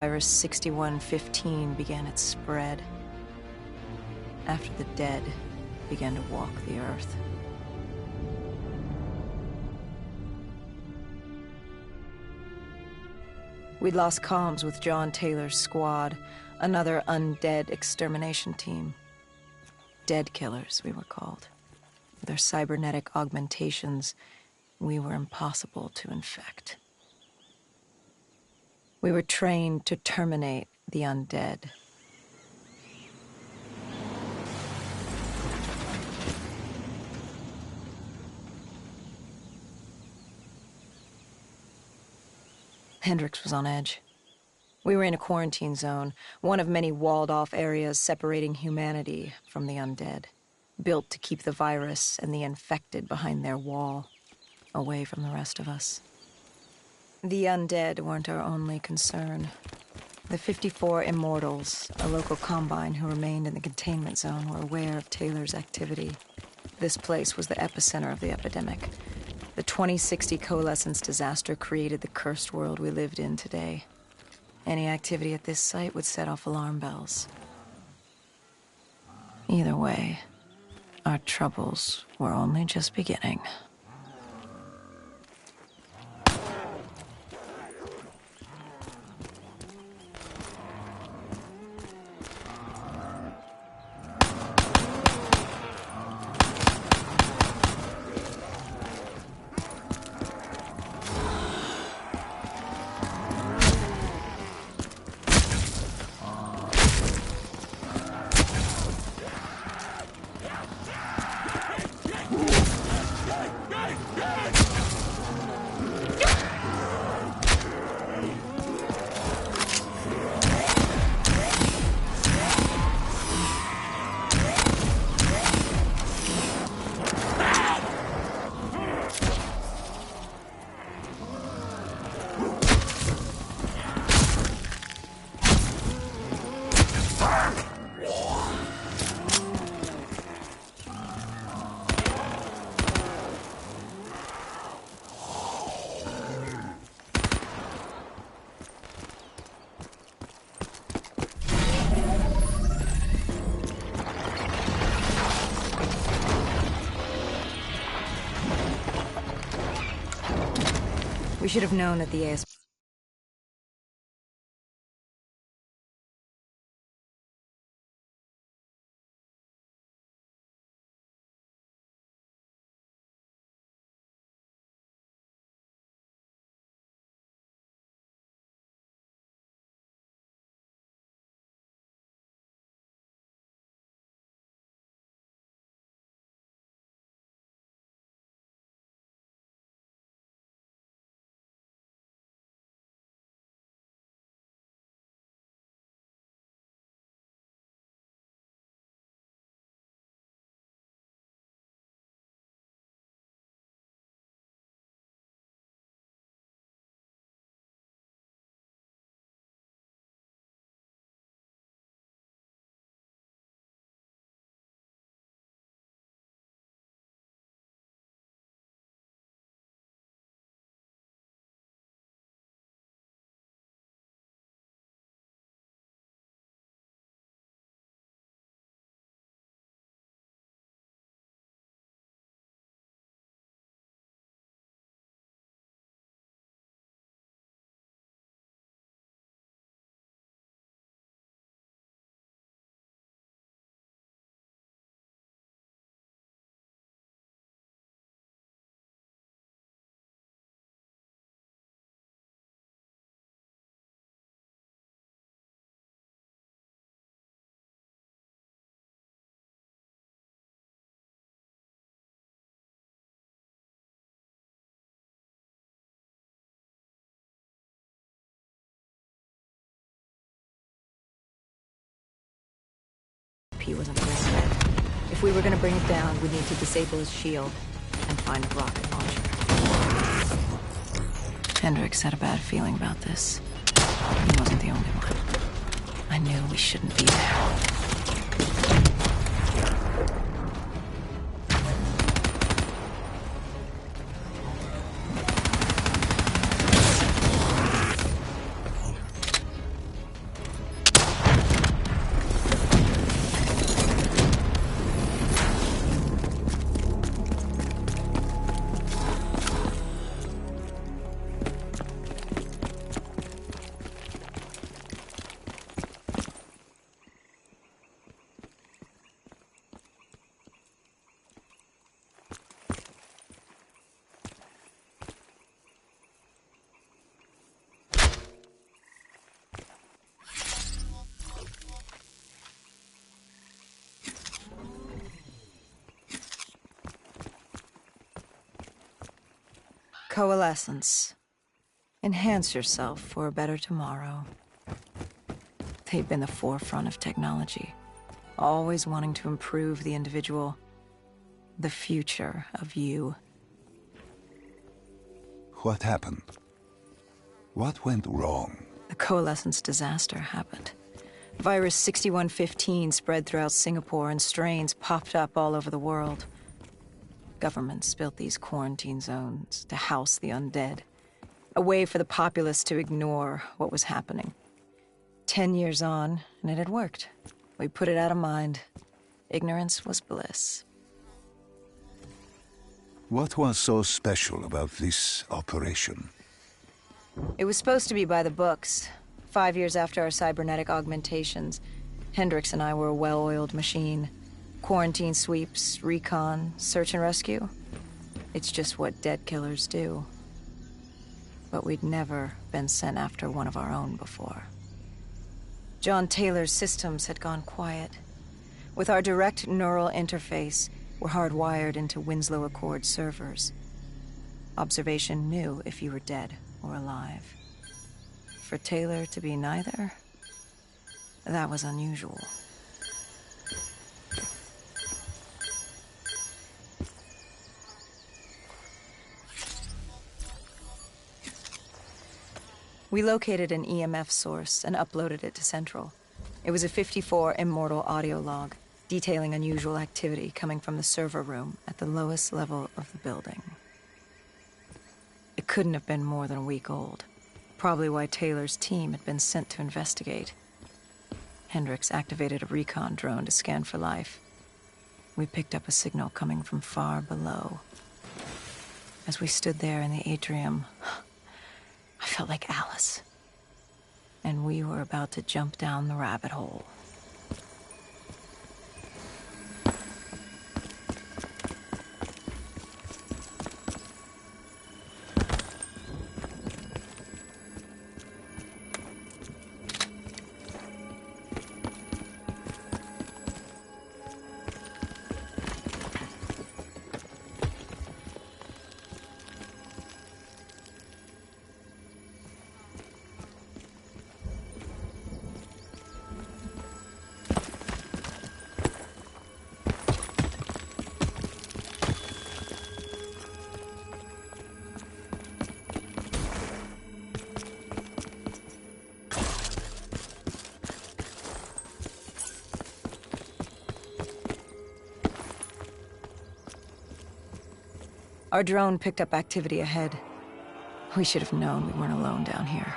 Virus 6115 began its spread. After the dead began to walk the earth. We'd lost comms with John Taylor's squad, another undead extermination team. Dead killers, we were called. With our cybernetic augmentations, we were impossible to infect. We were trained to terminate the undead. Hendricks was on edge. We were in a quarantine zone, one of many walled-off areas separating humanity from the undead, built to keep the virus and the infected behind their wall, away from the rest of us. The undead weren't our only concern. The 54 Immortals, a local combine who remained in the containment zone, were aware of Taylor's activity. This place was the epicenter of the epidemic. The 2060 coalescence disaster created the cursed world we lived in today. Any activity at this site would set off alarm bells. Either way, our troubles were only just beginning. We should have known that the AS... was under his head. If we were going to bring it down, we'd need to disable his shield and find a rocket launcher. Hendricks had a bad feeling about this. He wasn't the only one. I knew we shouldn't be there. Coalescence. Enhance yourself for a better tomorrow. They've been the forefront of technology, always wanting to improve the individual, the future of you. What happened? What went wrong? The Coalescence disaster happened. Virus 6115 spread throughout Singapore and strains popped up all over the world. Governments built these quarantine zones to house the undead, a way for the populace to ignore what was happening. 10 years on, and it had worked. We put it out of mind. Ignorance was bliss. What was so special about this operation? It was supposed to be by the books. 5 years after our cybernetic augmentations, Hendricks and I were a well-oiled machine. Quarantine sweeps, recon, search and rescue. It's just what dead killers do. But we'd never been sent after one of our own before. John Taylor's systems had gone quiet. With our direct neural interface, we're hardwired into Winslow Accord servers. Observation knew if you were dead or alive. For Taylor to be neither, that was unusual. We located an EMF source and uploaded it to Central. It was a 54 immortal audio log, detailing unusual activity coming from the server room at the lowest level of the building. It couldn't have been more than a week old, probably why Taylor's team had been sent to investigate. Hendricks activated a recon drone to scan for life. We picked up a signal coming from far below. As we stood there in the atrium, I felt like Alice. And we were about to jump down the rabbit hole. Our drone picked up activity ahead. We should have known we weren't alone down here.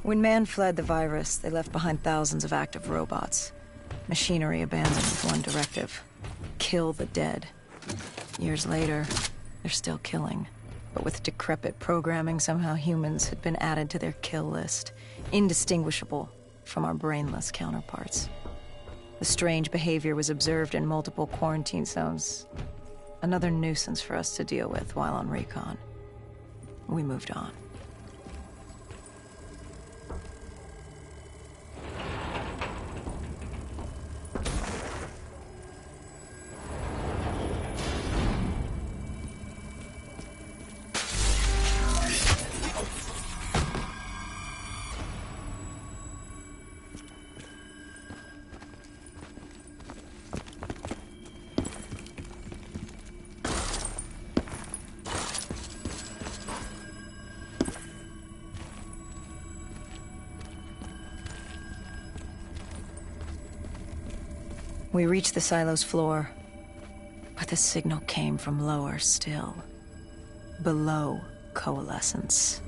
When man fled the virus, they left behind thousands of active robots. Machinery abandoned with one directive: kill the dead. Years later, they're still killing. But with decrepit programming, somehow humans had been added to their kill list, indistinguishable from our brainless counterparts. The strange behavior was observed in multiple quarantine zones. Another nuisance for us to deal with while on recon. We moved on. We reached the silo's floor, but the signal came from lower still. Below coalescence.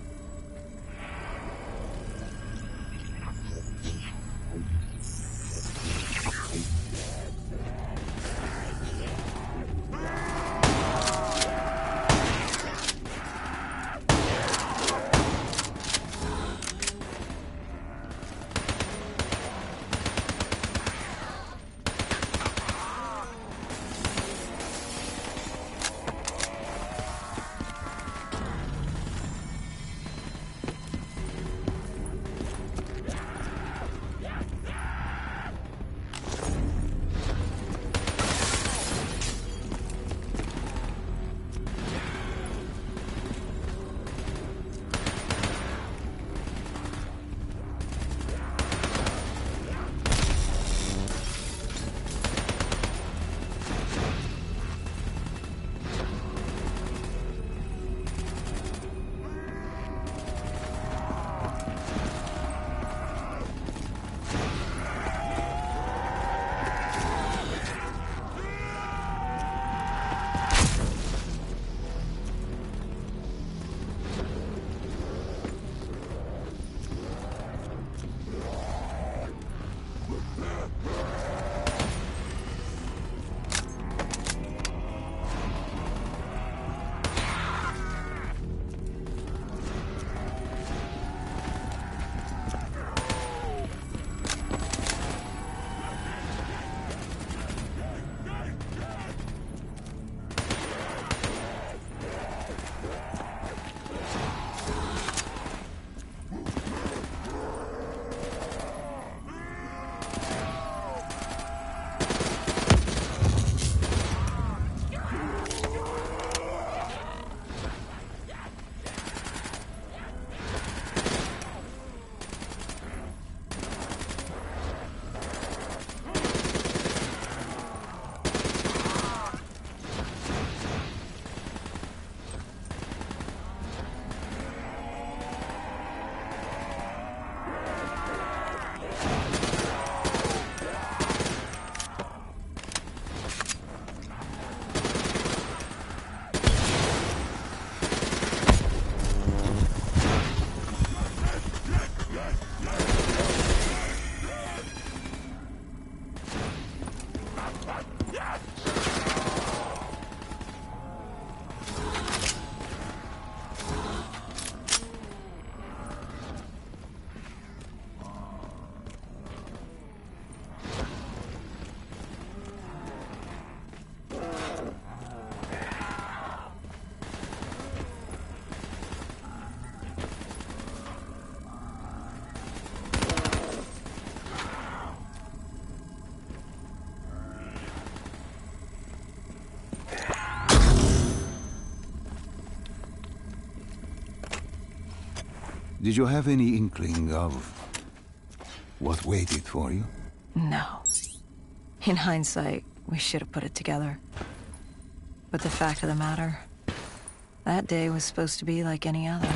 Did you have any inkling of what waited for you? No. In hindsight, we should have put it together. But the fact of the matter, that day was supposed to be like any other.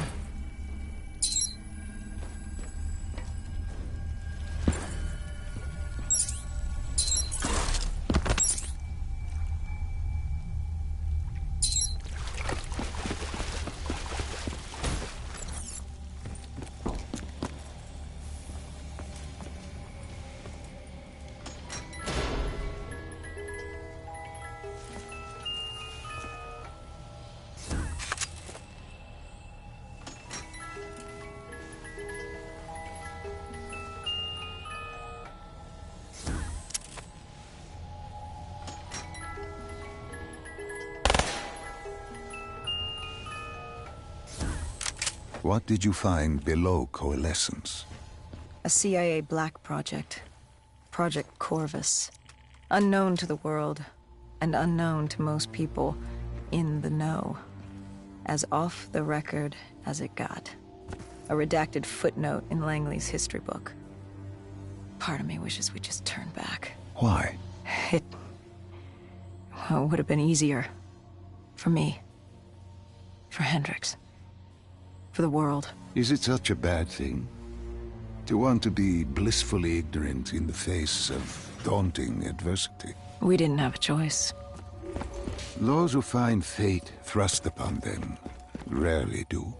What did you find below Coalescence? A CIA black project. Project Corvus. Unknown to the world, and unknown to most people in the know. As off the record as it got. A redacted footnote in Langley's history book. Part of me wishes we just turned back. Why? It would have been easier. For me. For Hendricks. For the world. Is it such a bad thing? To want to be blissfully ignorant in the face of daunting adversity? We didn't have a choice. Those who find fate thrust upon them rarely do.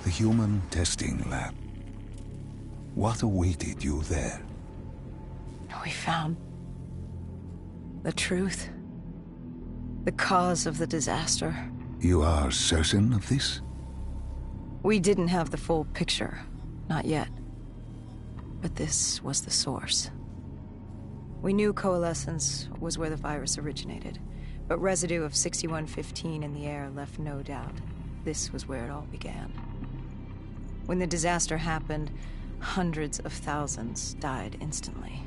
The human testing lab. What awaited you there? We found the truth. The cause of the disaster. You are certain of this? We didn't have the full picture. Not yet. But this was the source. We knew Coalescence was where the virus originated, but residue of 6115 in the air left no doubt. This was where it all began. When the disaster happened, hundreds of thousands died instantly.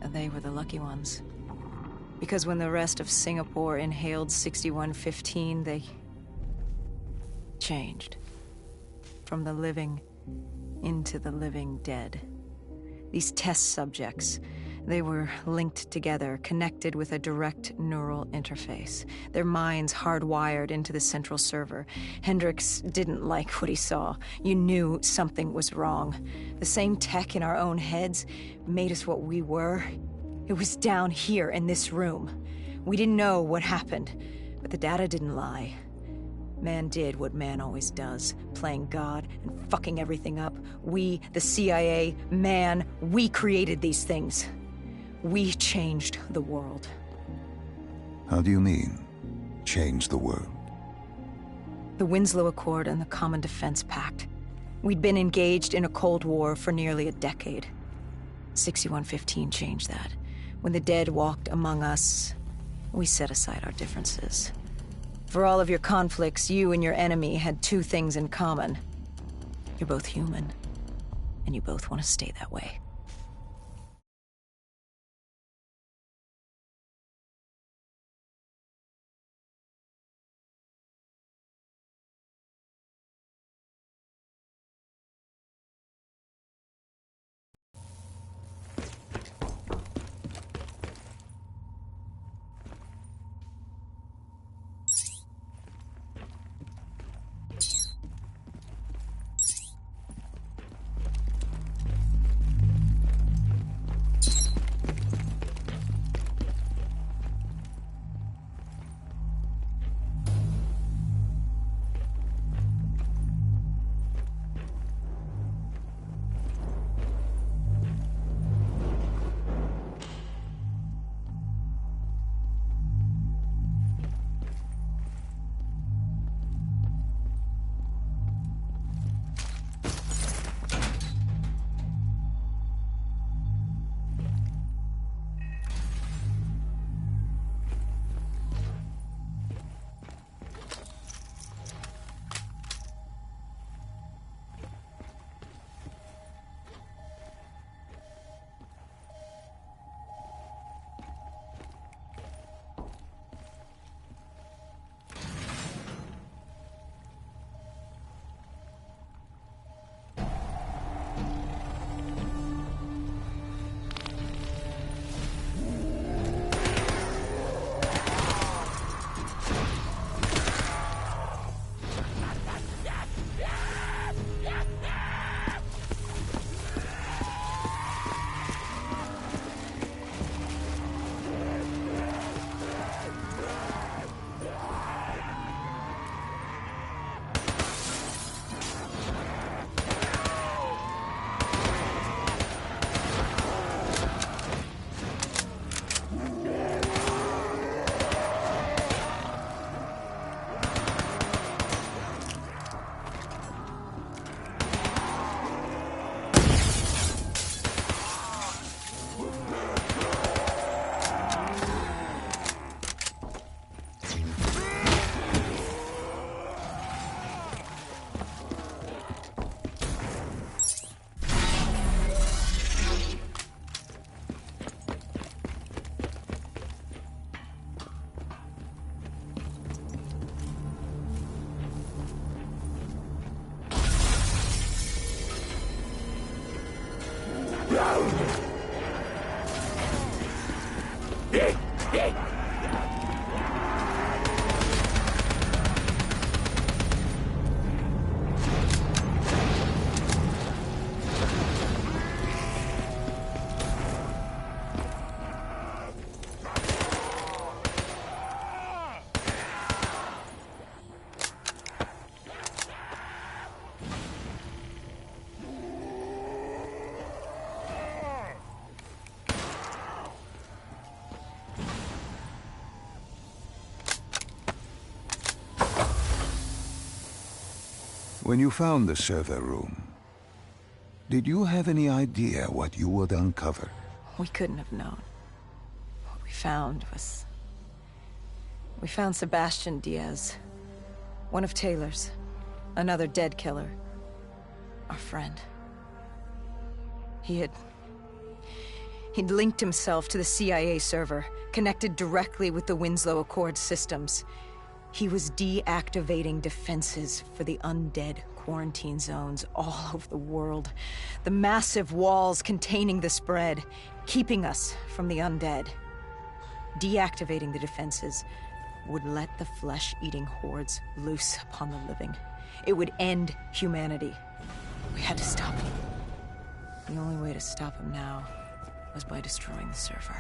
They were the lucky ones. Because when the rest of Singapore inhaled 6115, they changed. from the living into the living dead. These test subjects, they were linked together, connected with a direct neural interface. Their minds hardwired into the central server. Hendricks didn't like what he saw. You knew something was wrong. The same tech in our own heads made us what we were. It was down here in this room. We didn't know what happened, but the data didn't lie. Man did what man always does, playing God and fucking everything up. We, the CIA, man, we created these things. We changed the world. How do you mean, change the world? The Winslow Accord and the Common Defense Pact. We'd been engaged in a Cold War for nearly a decade. 6115 changed that. When the dead walked among us, we set aside our differences. For all of your conflicts, you and your enemy had two things in common. You're both human, and you both want to stay that way. When you found the server room, did you have any idea what you would uncover? We couldn't have known. What we found was... We found Sebastian Diaz. One of Taylor's. Another dead killer. Our friend. He'd linked himself to the CIA server, connected directly with the Winslow Accord systems. He was deactivating defenses for the undead quarantine zones all over the world. The massive walls containing the spread, keeping us from the undead. Deactivating the defenses would let the flesh-eating hordes loose upon the living. It would end humanity. We had to stop him. The only way to stop him now was by destroying the server.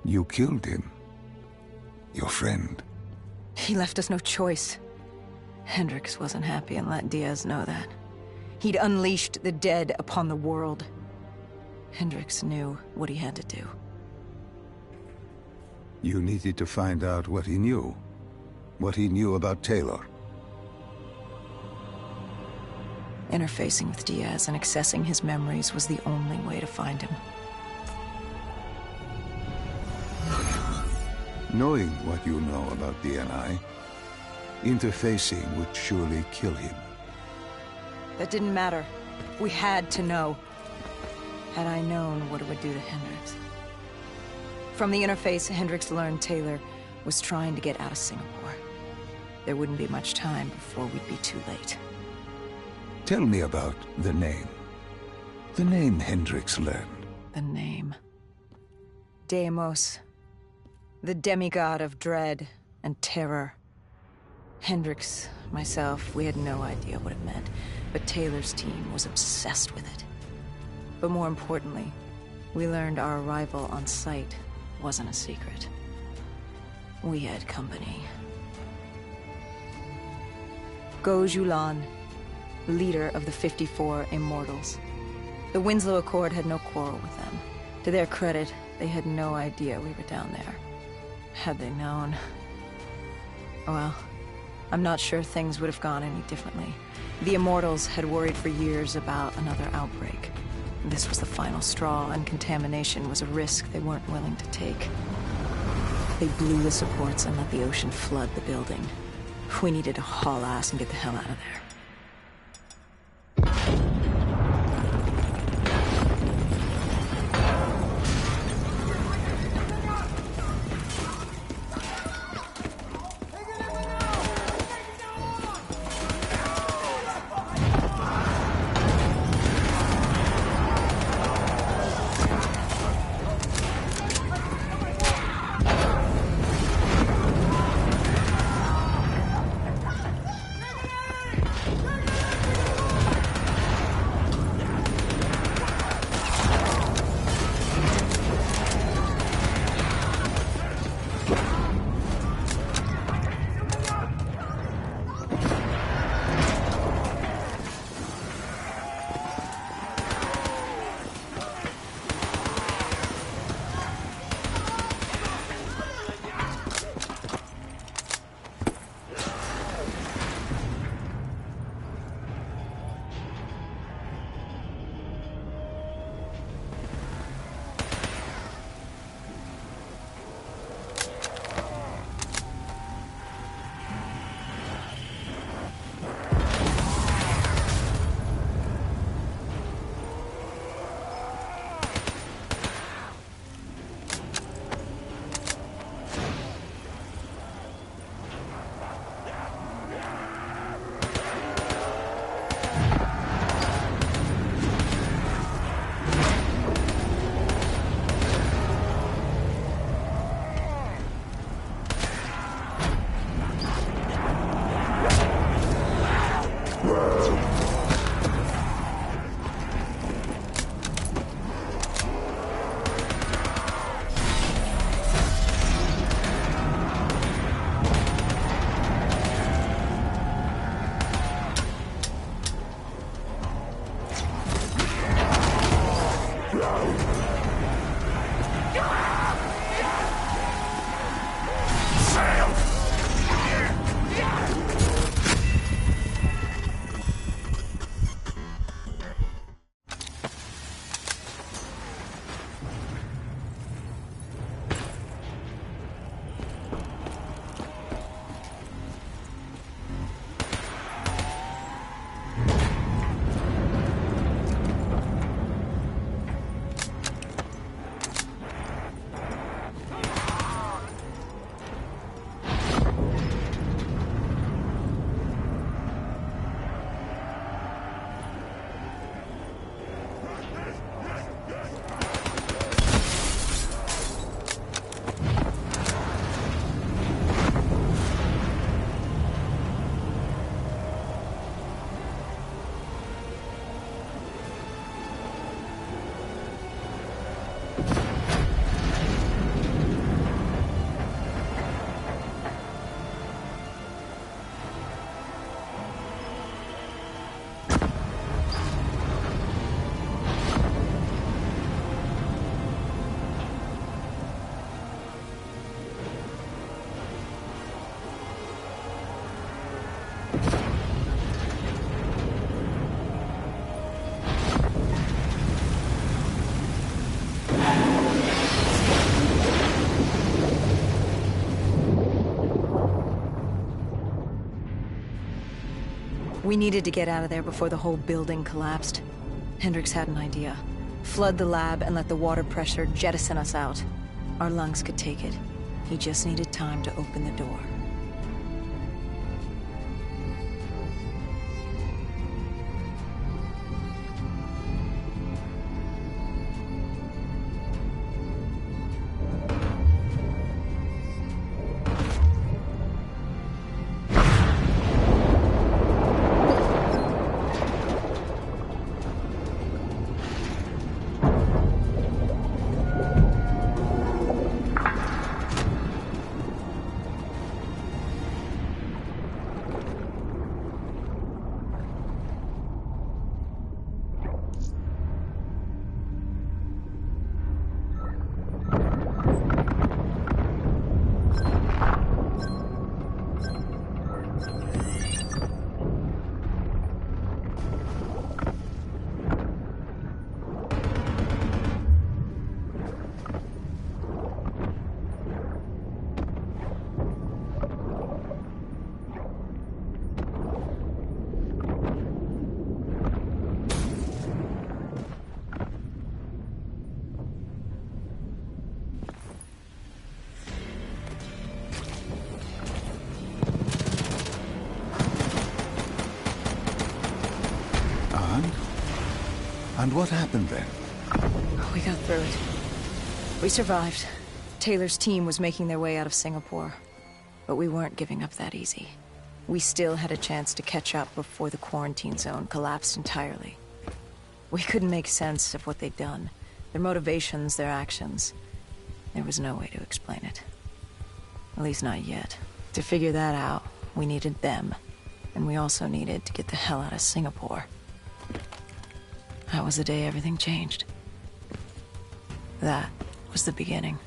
You killed him. Your friend. He left us no choice. Hendricks wasn't happy and let Diaz know that. He'd unleashed the dead upon the world. Hendricks knew what he had to do. You needed to find out what he knew. What he knew about Taylor. Interfacing with Diaz and accessing his memories was the only way to find him. Knowing what you know about DNI, interfacing would surely kill him. That didn't matter. We had to know. Had I known what it would do to Hendricks. From the interface, Hendricks learned Taylor was trying to get out of Singapore. There wouldn't be much time before we'd be too late. Tell me about the name. The name Hendricks learned. The name. Deimos. The demigod of dread and terror. Hendricks, myself, we had no idea what it meant, but Taylor's team was obsessed with it. But more importantly, we learned our arrival on site wasn't a secret. We had company. Go Julan, leader of the 54 Immortals. The Winslow Accord had no quarrel with them. To their credit, they had no idea we were down there. Had they known... Well, I'm not sure things would have gone any differently. The Immortals had worried for years about another outbreak. This was the final straw, and contamination was a risk they weren't willing to take. They blew the supports and let the ocean flood the building. We needed to haul ass and get the hell out of there. We needed to get out of there before the whole building collapsed. Hendricks had an idea. Flood the lab and let the water pressure jettison us out. Our lungs could take it. He just needed time to open the door. And what happened then? We got through it. We survived. Taylor's team was making their way out of Singapore. But we weren't giving up that easy. We still had a chance to catch up before the quarantine zone collapsed entirely. We couldn't make sense of what they'd done. Their motivations, their actions. There was no way to explain it. At least not yet. To figure that out, we needed them. And we also needed to get the hell out of Singapore. That was the day everything changed. That was the beginning.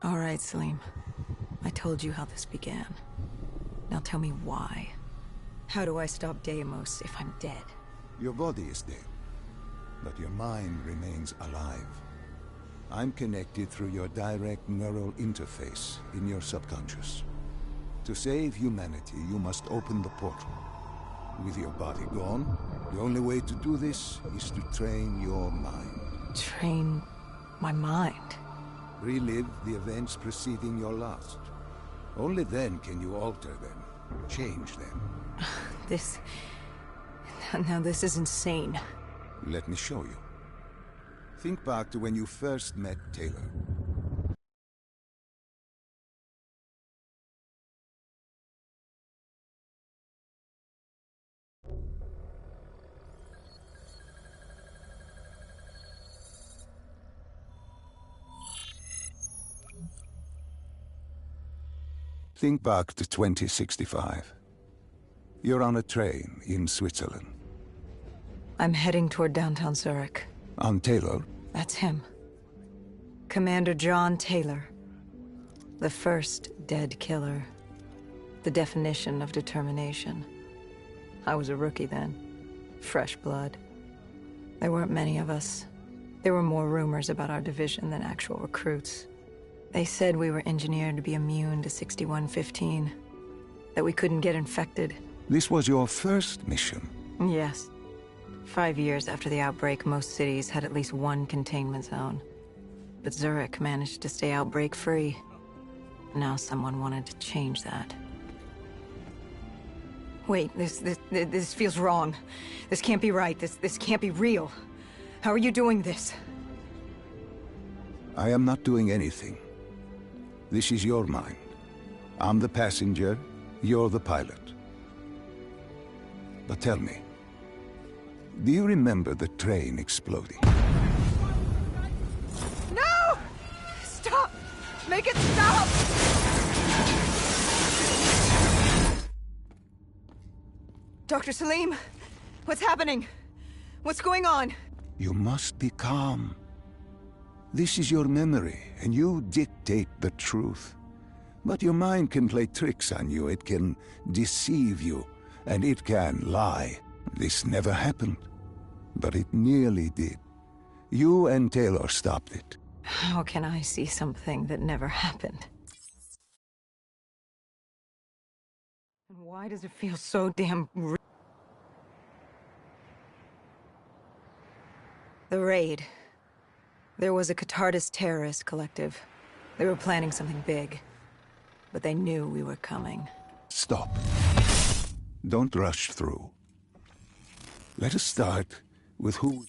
All right, Salim. I told you how this began. Now tell me why. How do I stop Deimos if I'm dead? Your body is dead, but your mind remains alive. I'm connected through your direct neural interface in your subconscious. To save humanity, you must open the portal. With your body gone, the only way to do this is to train your mind. Train my mind? Relive the events preceding your last. Only then can you alter them, change them. Now this is insane. Let me show you. Think back to when you first met Taylor. Think back to 2065. You're on a train in Switzerland. I'm heading toward downtown Zurich. On Taylor? That's him. Commander John Taylor. The first dead killer. The definition of determination. I was a rookie then. Fresh blood. There weren't many of us. There were more rumors about our division than actual recruits. They said we were engineered to be immune to 6115. That we couldn't get infected. This was your first mission? Yes. 5 years after the outbreak, most cities had at least one containment zone. But Zurich managed to stay outbreak-free. Now someone wanted to change that. Wait, this feels wrong. This can't be right. This can't be real. How are you doing this? I am not doing anything. This is your mind. I'm the passenger, you're the pilot. But tell me, do you remember the train exploding? No! Stop! Make it stop! Dr. Salim, what's happening? What's going on? You must be calm. This is your memory, and you dictate the truth. But your mind can play tricks on you. It can deceive you, and it can lie. This never happened, but it nearly did. You and Taylor stopped it. How can I see something that never happened? And why does it feel so damn real? The raid. There was a Catardist terrorist collective. They were planning something big, but they knew we were coming. Stop. Don't rush through. Let us start with who...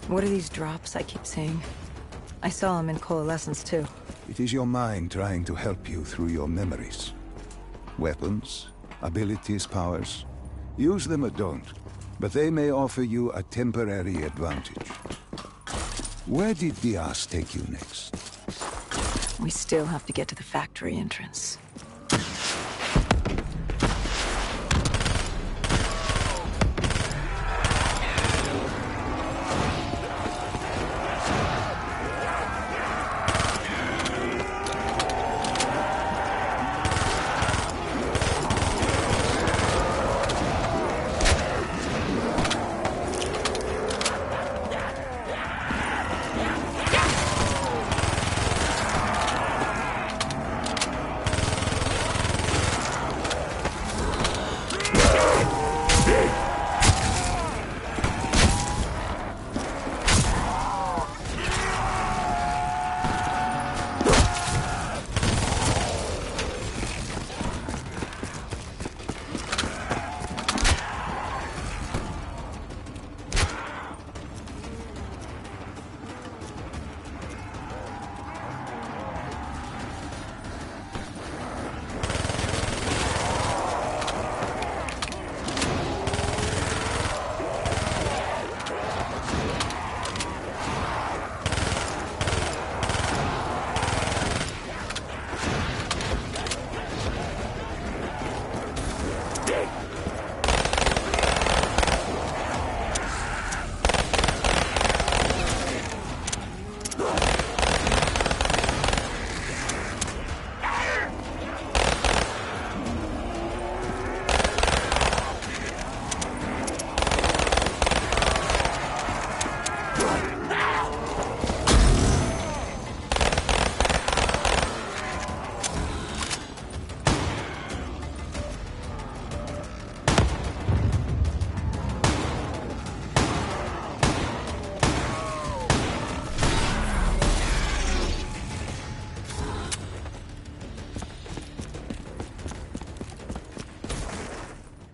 What are these drops I keep seeing? I saw them in Coalescence too. It is your mind trying to help you through your memories. Weapons, abilities, powers. Use them or don't, but they may offer you a temporary advantage. Where did Diaz take you next? We still have to get to the factory entrance.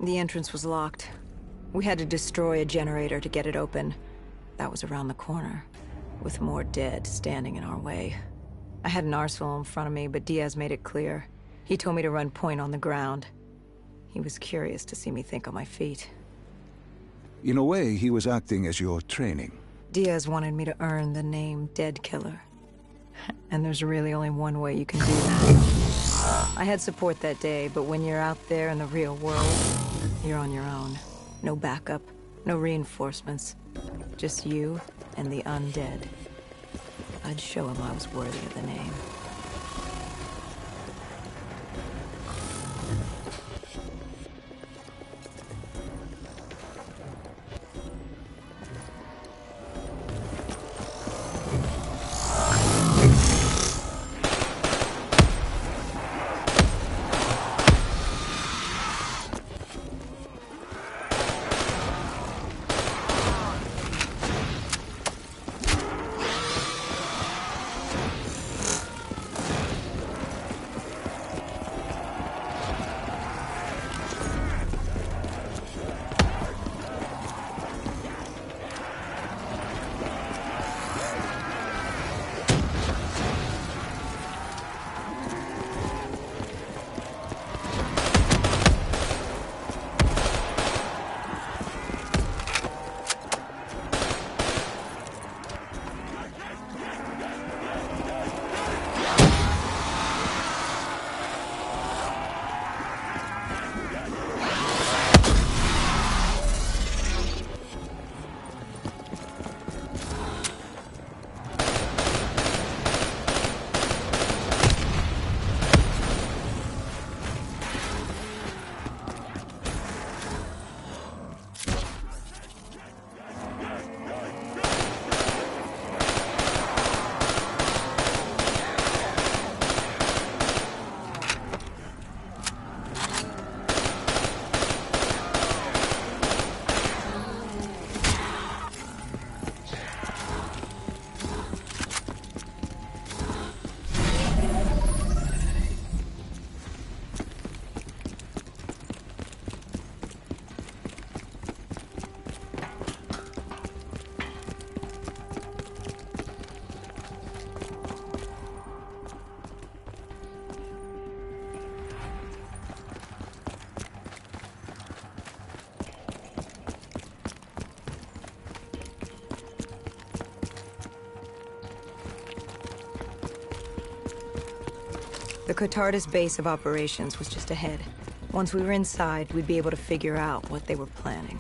The entrance was locked. We had to destroy a generator to get it open. That was around the corner, with more dead standing in our way. I had an arsenal in front of me, but Diaz made it clear. He told me to run point on the ground. He was curious to see me think on my feet. In a way, he was acting as your training. Diaz wanted me to earn the name Dead Killer. And there's really only one way you can do that. I had support that day, but when you're out there in the real world, you're on your own. No backup, no reinforcements. Just you and the undead. I'd show him I was worthy of the name. The Cotardis base of operations was just ahead. Once we were inside, we'd be able to figure out what they were planning.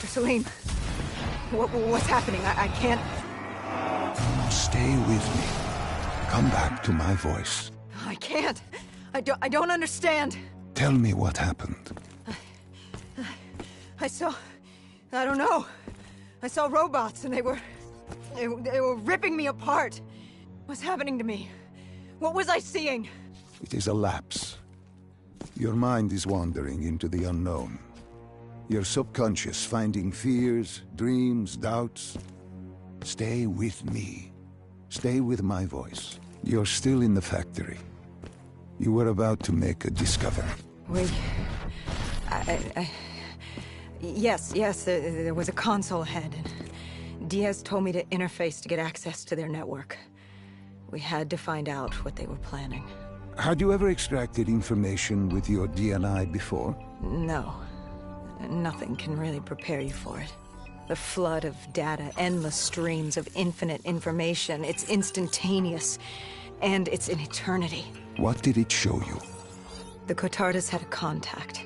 Salim, what's happening? I can't... Stay with me. Come back to my voice. I can't. I don't understand. Tell me what happened. I saw... I don't know. I saw robots and they were ripping me apart. What's happening to me? What was I seeing? It is a lapse. Your mind is wandering into the unknown. Your subconscious finding fears, dreams, doubts. Stay with me. Stay with my voice. You're still in the factory. You were about to make a discovery. Yes, there was a console ahead, and Diaz told me to interface to get access to their network. We had to find out what they were planning. Had you ever extracted information with your DNI before? No. Nothing can really prepare you for it. The flood of data, endless streams of infinite information, it's instantaneous, and it's an eternity. What did it show you? The Cotardis had a contact.